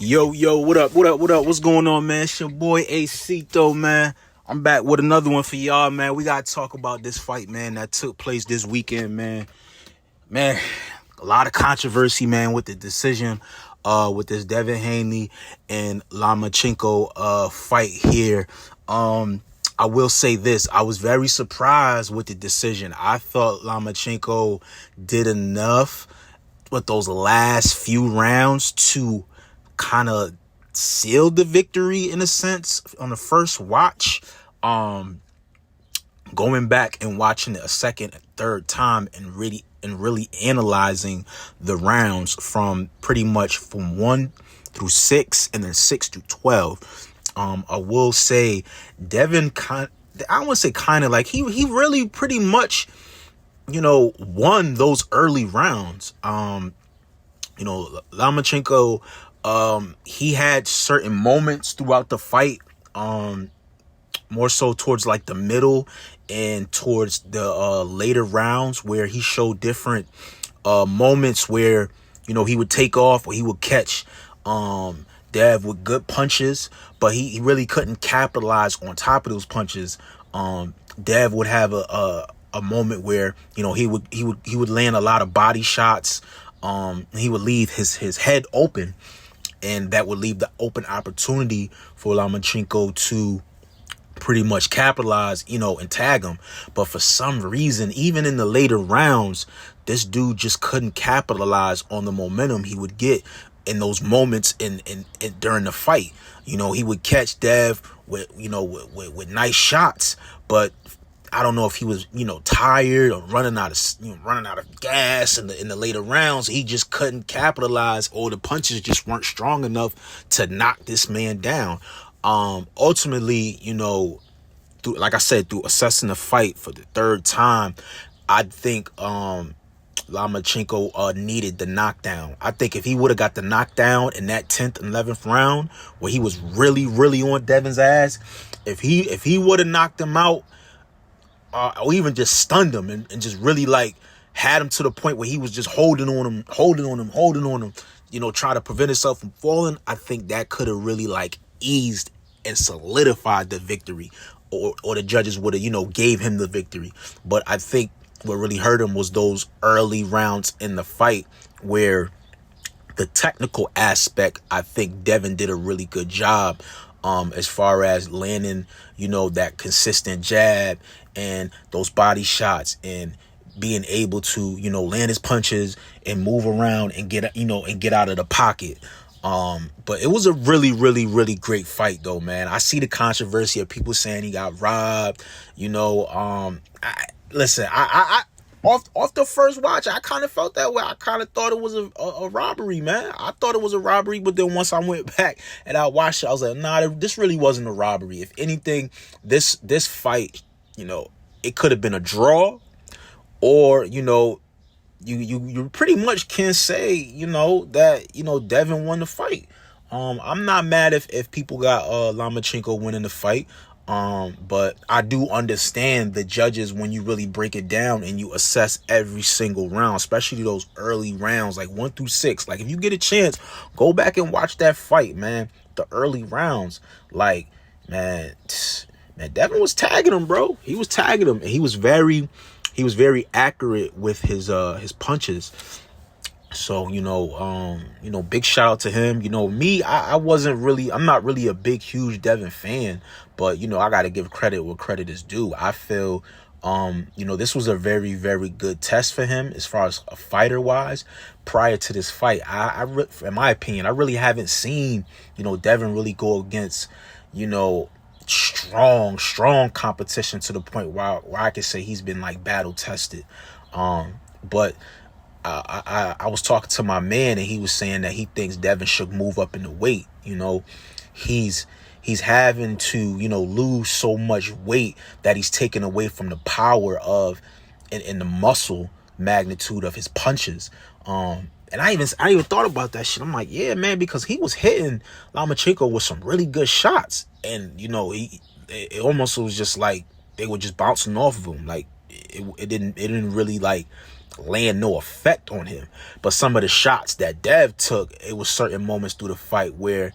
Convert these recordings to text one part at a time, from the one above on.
Yo, what up? What's going on, man? It's your boy Acito, man. I'm back with another one for y'all, man. We gotta talk about this fight, man, that took place this weekend, man. Man, a lot of controversy, man, with the decision, with this Devin Haney and Lomachenko fight here. I will say this. I was very surprised with the decision. I thought Lomachenko did enough with those last few rounds to kind of sealed the victory in a sense on the first watch. Going back and watching it a second and third time and really analyzing the rounds from pretty much from 1 through 6 and then 6 through 12. I will say Devin I want to say kind of like he really pretty much, won those early rounds. Lomachenko, he had certain moments throughout the fight, more so towards like the middle and towards the later rounds where he showed different moments where, he would take off or he would catch Dev with good punches, but he really couldn't capitalize on top of those punches. Dev would have a moment where, he would land a lot of body shots. He would leave his head open, and that would leave the open opportunity for Lomachenko to pretty much capitalize, and tag him. But for some reason, even in the later rounds, this dude just couldn't capitalize on the momentum he would get in those moments in during the fight. He would catch Dev with nice shots, but I don't know if he was, tired or running out of gas in the later rounds. He just couldn't capitalize, or the punches just weren't strong enough to knock this man down. Ultimately, like I said, through assessing the fight for the third time, I think Lomachenko needed the knockdown. I think if he would have got the knockdown in that 10th and 11th round where he was really, really on Devin's ass, if he would have knocked him out, or even just stunned him and just really like had him to the point where he was just holding on him, trying to prevent himself from falling, I think that could have really like eased and solidified the victory, or the judges would have, gave him the victory. But I think what really hurt him was those early rounds in the fight where the technical aspect, I think Devin did a really good job as far as landing, that consistent jab and those body shots and being able to, land his punches and move around and get out of the pocket. But it was a really, really, really great fight though, man. I see the controversy of people saying he got robbed, Listen, I off the first watch, I kind of felt that way. I kind of thought it was a robbery, man. I thought it was a robbery, but then once I went back and I watched it, I was like, nah, this really wasn't a robbery. If anything, this fight, it could have been a draw, or, you pretty much can say, that, Devin won the fight. I'm not mad if people got Lomachenko winning the fight. But I do understand the judges when you really break it down and you assess every single round, especially those early rounds, like 1 through 6. Like, if you get a chance, go back and watch that fight, man. The early rounds, like, man, Devin was tagging him, bro. He was tagging him, and he was very accurate with his punches. So, big shout out to him. Me, I'm not really a big, huge Devin fan, but, I got to give credit where credit is due. I feel, this was a very, very good test for him as far as a fighter wise. Prior to this fight, in my opinion, I really haven't seen, Devin really go against, strong competition to the point where I can say he's been like battle tested. But I was talking to my man, and he was saying that he thinks Devin should move up in the weight. He's having to, lose so much weight that he's taken away from the power of and the muscle magnitude of his punches. And I even thought about that shit. I'm like, yeah, man, because he was hitting Lomachenko with some really good shots, and it almost was just like they were just bouncing off of him. Like it didn't really like land no effect on him. But some of the shots that Dev took, it was certain moments through the fight where,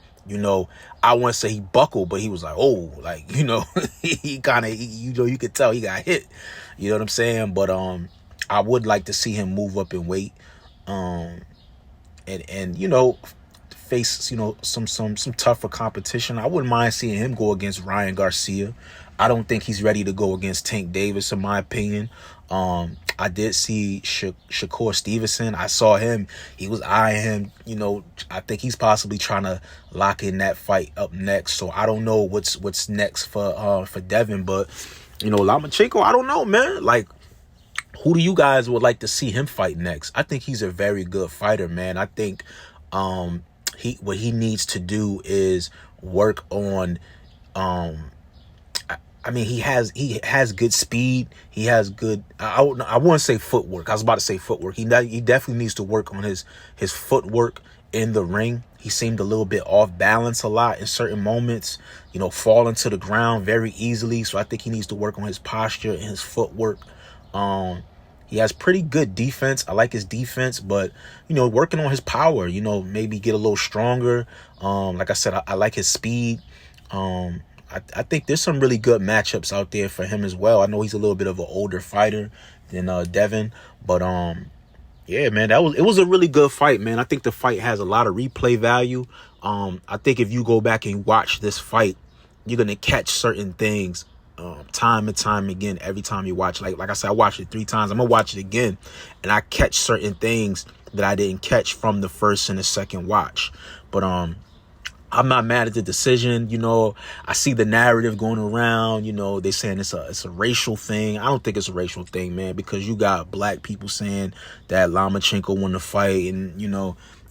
I want to say he buckled, but he was like, oh, like, he kind of, you could tell he got hit. You know what I'm saying? But I would like to see him move up in weight, and face some tougher competition. I wouldn't mind seeing him go against Ryan Garcia. I don't think he's ready to go against Tank Davis, in my opinion. I did see Shakur Stevenson. I saw him. He was eyeing him. I think he's possibly trying to lock in that fight up next. So I don't know what's next for Devin. But Lomachenko, I don't know, man. Like, who do you guys would like to see him fight next? I think he's a very good fighter, man. I think what he needs to do is work on he has good speed. He has good, I wouldn't say footwork. I was about to say footwork. He definitely needs to work on his footwork in the ring. He seemed a little bit off balance a lot in certain moments, falling to the ground very easily. So I think he needs to work on his posture and his footwork. He has pretty good defense. I like his defense, but, working on his power, maybe get a little stronger. Like I said, I like his speed. I think there's some really good matchups out there for him as well. I know he's a little bit of an older fighter than Devin, but yeah, man, it was a really good fight, man. I think the fight has a lot of replay value. I think if you go back and watch this fight, you're gonna catch certain things time and time again every time you watch. Like I said, I watched it 3 times. I'm gonna watch it again, and I catch certain things that I didn't catch from the first and the second watch. But I'm not mad at the decision. I see the narrative going around. They saying it's a racial thing. I don't think it's a racial thing, man, because you got black people saying that Lomachenko won the fight,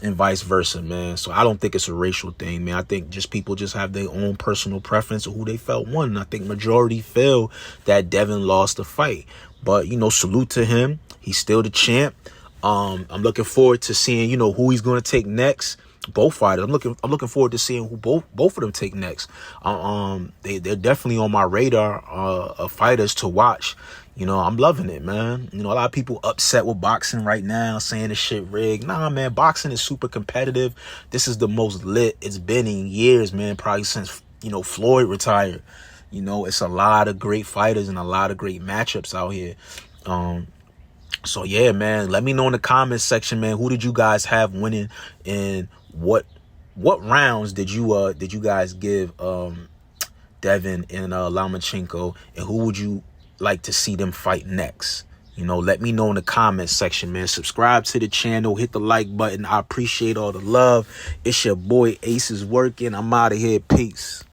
and vice versa, man. So I don't think it's a racial thing, man. I think people just have their own personal preference of who they felt won. And I think majority feel that Devin lost the fight. But, salute to him. He's still the champ. I'm looking forward to seeing, who he's going to take next. Both fighters. I'm looking forward to seeing who both of them take next. They're definitely on my radar of fighters to watch. I'm loving it, man. A lot of people upset with boxing right now, saying this shit rigged. Nah, man, boxing is super competitive. This is the most lit it's been in years, man. Probably since Floyd retired. It's a lot of great fighters and a lot of great matchups out here. So yeah, man, let me know in the comments section, man, who did you guys have winning, and what rounds did you guys give Devin and Lomachenko, and who would you like to see them fight next? Let me know in the comments section, man. Subscribe to the channel, hit the like button. I appreciate all the love. It's your boy Ace is working. I'm out of here. Peace.